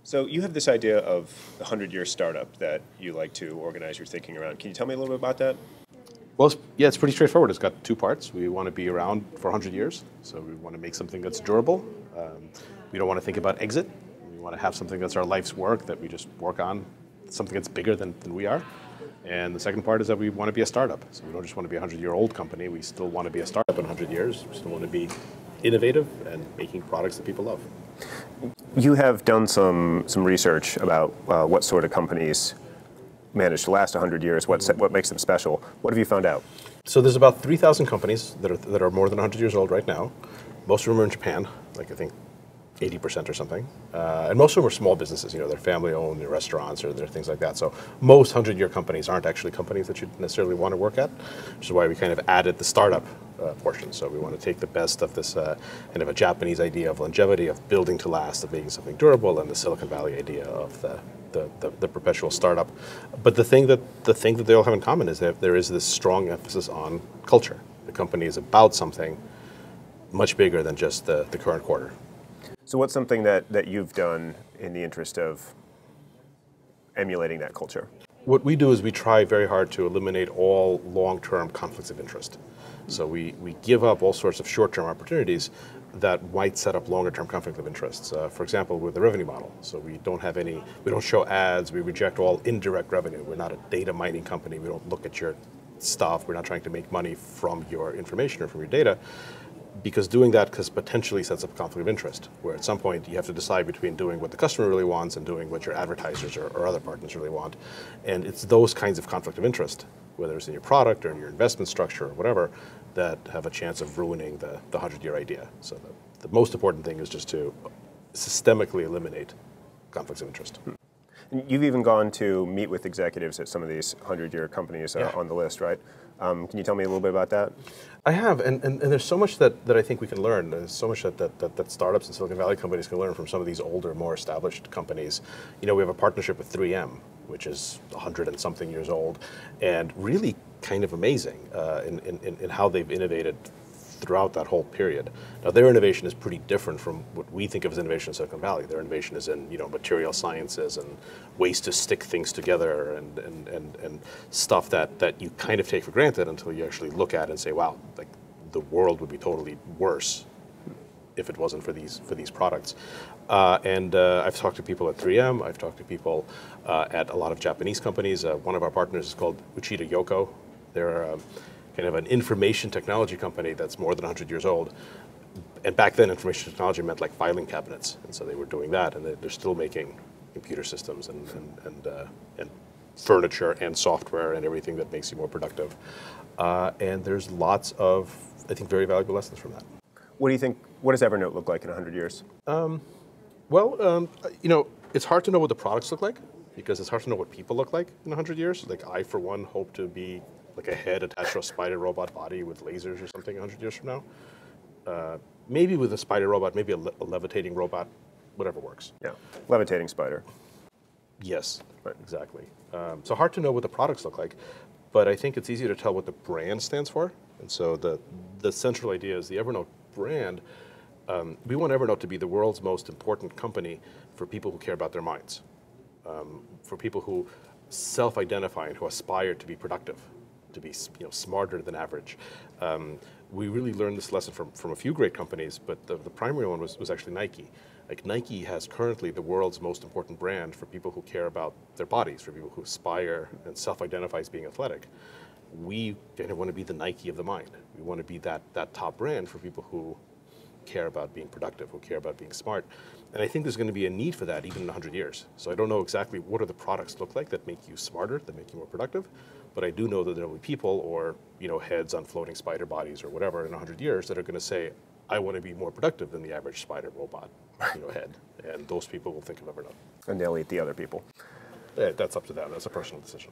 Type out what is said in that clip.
So you have this idea of the 100-year startup that you like to organize your thinking around. Can you tell me a little bit about that? Well, yeah, it's pretty straightforward. It's got two parts. We want to be around for 100 years, so we want to make something that's durable. We don't want to think about exit. We want to have something that's our life's work that we just work on, something that's bigger than we are. And the second part is that we want to be a startup. So we don't just want to be a 100-year-old company. We still want to be a startup in 100 years. We still want to be innovative and making products that people love. You have done some research about what sort of companies manage to last 100 years, what makes them special. What have you found out? So there's about 3,000 companies that are more than 100 years old right now. Most of them are in Japan, like I think 80% or something. And most of them are small businesses, you know, they're family-owned, they're restaurants, or they're things like that. So most 100-year companies aren't actually companies that you necessarily want to work at, which is why we kind of added the startup portion. So we want to take the best of this kind of a Japanese idea of longevity, of building to last, of making something durable, and the Silicon Valley idea of the perpetual startup. But the thing that they all have in common is that there is this strong emphasis on culture. The company is about something much bigger than just the current quarter. So what's something that you've done in the interest of emulating that culture? What we do is we try very hard to eliminate all long-term conflicts of interest. So we give up all sorts of short-term opportunities that might set up longer-term conflict of interests. For example, with the revenue model. So we don't show ads, we reject all indirect revenue. We're not a data mining company. We don't look at your stuff. We're not trying to make money from your information or from your data. Because doing that potentially sets up a conflict of interest, where at some point you have to decide between doing what the customer really wants and doing what your advertisers or other partners really want. And it's those kinds of conflict of interest, whether it's in your product or in your investment structure or whatever, that have a chance of ruining the 100-year idea. So the most important thing is just to systemically eliminate conflicts of interest. You've even gone to meet with executives at some of these 100-year companies Yeah. on the list, right? Can you tell me a little bit about that? I have, and there's so much that I think we can learn. There's so much that startups and Silicon Valley companies can learn from some of these older, more established companies. You know, we have a partnership with 3M, which is 100 and something years old, and really kind of amazing in how they've innovated throughout that whole period. Now, their innovation is pretty different from what we think of as innovation in Silicon Valley. Their innovation is in, you know, material sciences and ways to stick things together and stuff that you kind of take for granted until you actually look at it and say, wow, like the world would be totally worse if it wasn't for these products. I've talked to people at 3M. I've talked to people at a lot of Japanese companies. One of our partners is called Uchida Yoko. They're kind of an information technology company that's more than 100 years old. And back then, information technology meant like filing cabinets. And so they were doing that, and they're still making computer systems and furniture and software and everything that makes you more productive. And there's lots of, I think, very valuable lessons from that. What do you think, what does Evernote look like in 100 years? You know, it's hard to know what the products look like because it's hard to know what people look like in 100 years. Like I, for one, hope to be like a head attached to a spider robot body with lasers or something 100 years from now. Maybe with a spider robot, maybe a levitating robot, whatever works. Yeah, levitating spider. Yes, right, exactly. So hard to know what the products look like, but I think it's easier to tell what the brand stands for. And so the central idea is the Evernote brand. We want Evernote to be the world's most important company for people who care about their minds, for people who self-identify and who aspire to be productive, to be, you know, smarter than average. We really learned this lesson from a few great companies, but the primary one was actually Nike. Like Nike has currently the world's most important brand for people who care about their bodies, for people who aspire and self-identify as being athletic. We kind of want to be the Nike of the mind. We want to be that top brand for people who care about being productive, who care about being smart. And I think there's going to be a need for that even in 100 years. So I don't know exactly what do the products look like that make you smarter, that make you more productive, but I do know that there will be people or, you know, heads on floating spider bodies or whatever in 100 years that are going to say, I want to be more productive than the average spider robot, you know, head. And those people will think of Evernote. And they'll eat the other people. Yeah, that's up to them. That's a personal decision.